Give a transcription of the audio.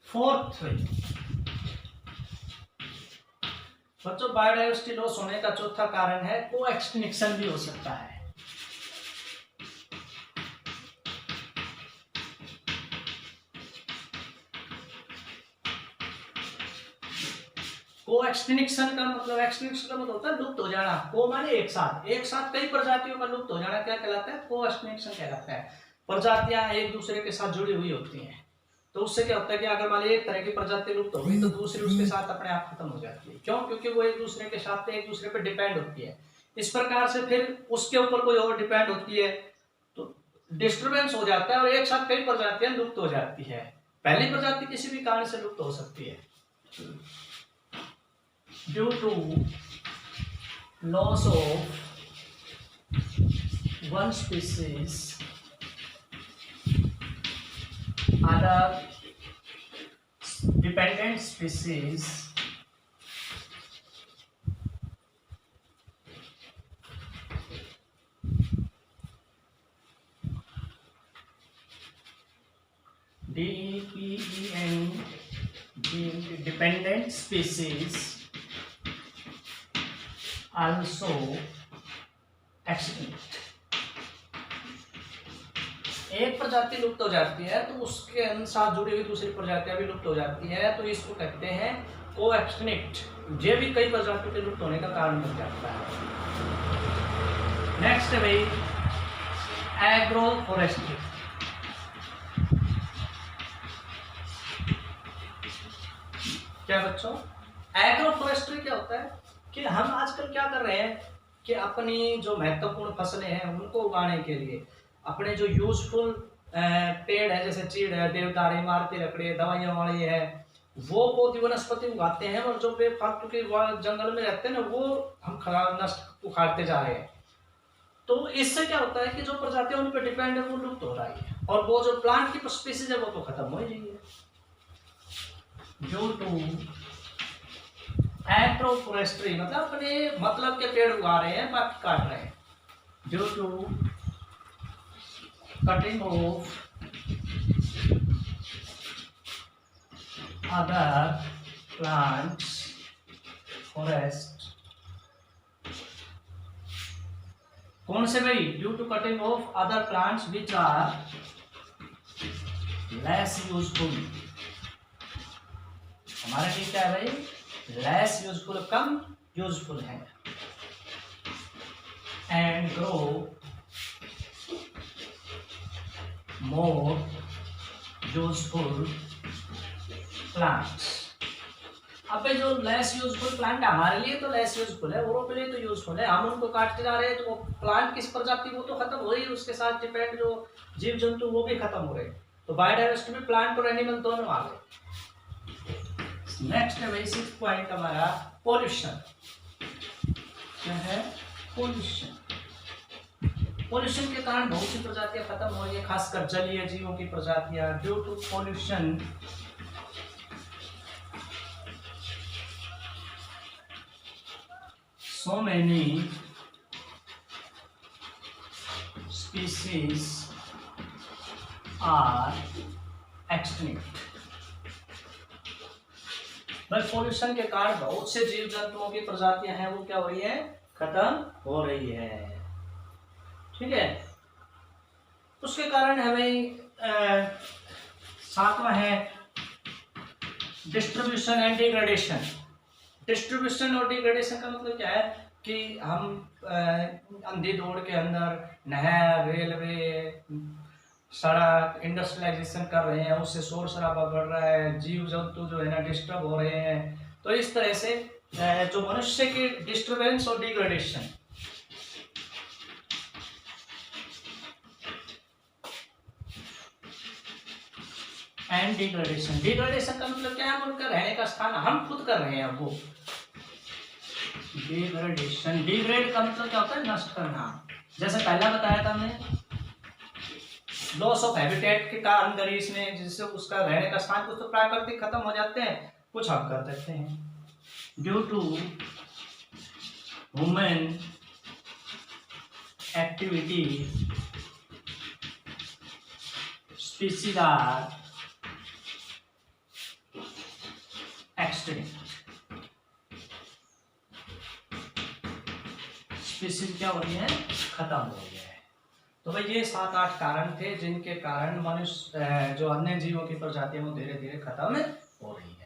Fourth बच्चों, biodiversity loss होने का चौथा कारण है को एक्सटिंक्शन भी हो सकता है। को एक्सटिंक्शन का मतलब होता है लुप्त हो जाना। को माने एक साथ कई प्रजातियों का लुप्त हो जाना क्या कहलाता है? को एक्सटिंक्शन कहलाता है। प्रजातियां एक दूसरे के साथ जुड़ी हुई होती हैं, तो उससे क्या होता है कि अगर मान लीजिए एक तरह की प्रजाति लुप्त हो गई तो दूसरी उसके साथ अपने आप खत्म हो जाती है। क्यों? क्योंकि वो एक दूसरे के साथ एक दूसरे पे डिपेंड होती है। इस प्रकार से फिर उसके ऊपर कोई और डिपेंड होती है तो डिस्टरबेंस हो जाता है और एक साथ कई प्रजातियां लुप्त हो जाती है। पहली प्रजाति किसी भी कारण से लुप्त हो सकती है। Due to loss of one species other dependent species dependent species also extinct। एक प्रजाति लुप्त हो जाती है तो उसके साथ जुड़ी हुई दूसरी प्रजातियां भी लुप्त हो जाती है, तो इसको कहते हैं को एक्सटिंक्ट। ये भी कई प्रजातियों के लुप्त होने का कारण बन जाता है। नेक्स्ट है भाई एग्रो फॉरेस्ट्री। क्या बच्चों, एग्रो फॉरेस्ट्री क्या होता है कि हम आजकल क्या कर रहे हैं कि अपनी जो महत्वपूर्ण फसलें हैं उनको उगाने के लिए अपने जो यूजफुल पेड़ है, जैसे चीड़ है, देवदार, इमारती लकड़ी, दवाइयों वाली है, वो पौधी वनस्पति उगाते हैं और जो बेफालतू के जंगल में रहते हैं ना वो हम खराब नष्ट उखाड़ते जा रहे हैं। तो इससे क्या होता है कि जो प्रजातियां उन पर डिपेंड है वो लुप्त हो रही है और वो जो प्लांट की स्पीसीज है वो तो खत्म हो ही रही है। ड्यू टू एग्रोफोरेस्ट्री मतलब अपने मतलब के पेड़ उगा रहे हैं बाकी काट रहे हैं। Due to cutting off other plants forest। कौन से भाई? Due to cutting off other plants which are less useful. हमारा ठीक क्या है भाई? लेस यूजफुल, कम यूजफुल है। And grow more useful plants। अब जो लेस यूजफुल प्लांट है हमारे लिए तो लेस यूजफुल है, औरों के लिए तो यूजफुल है। हम उनको काटते जा रहे हैं तो वो प्लांट किस प्रजाति वो तो खत्म हो रही है, उसके साथ डिपेंड जो जीव जंतु वो भी खत्म हो रहे हैं। तो बायोडाइवर्सिटी में प्लांट और एनिमल दोनों आ गए। नेक्स्ट है भाई 6 पॉइंट हमारा पोल्यूशन। क्या है? पोल्यूशन। पोल्यूशन के कारण बहुत सी प्रजातियां खत्म हो रही है, खासकर जलीय जीवों की प्रजातियां। Due to pollution so many species are extinct। भाई पोल्यूशन के कारण बहुत से जीव जंतुओं की प्रजातियां हैं वो क्या हो रही है? खत्म हो रही है। ठीक है, उसके कारण है भाई 7वां है डिस्ट्रीब्यूशन एंड डिग्रेडेशन। डिस्ट्रीब्यूशन और डिग्रेडेशन का मतलब क्या है कि हम अंधी दौड़ के अंदर नहर, रेलवे, सड़क, इंडस्ट्रियलाइजेशन कर रहे हैं, उससे शोर शराबा बढ़ रहा है, जीव जंतु जो है ना डिस्टर्ब हो रहे हैं। तो इस तरह से जो मनुष्य की डिस्टर्बेंस और डिग्रेडेशन एंड डिग्रेडेशन। डिग्रेडेशन का मतलब क्या है? उनका रहने का स्थान हम खुद कर रहे हैं वो डिग्रेडेशन। डिग्रेड का मतलब क्या होता है? नष्ट करना। जैसे पहला बताया था हमने लॉस ऑफ हैबिटेट के कारण गरीस में, जिससे उसका रहने का स्थान कुछ तो प्राकृतिक खत्म हो जाते हैं, कुछ हम कर देते हैं। Due to human activity species are extinct, species क्या हो रही है, खत्म हो गया है। तो भाई ये 7-8 कारण थे जिनके कारण मनुष्य जो अन्य जीवों की प्रजातियां वो धीरे धीरे खत्म हो रही है।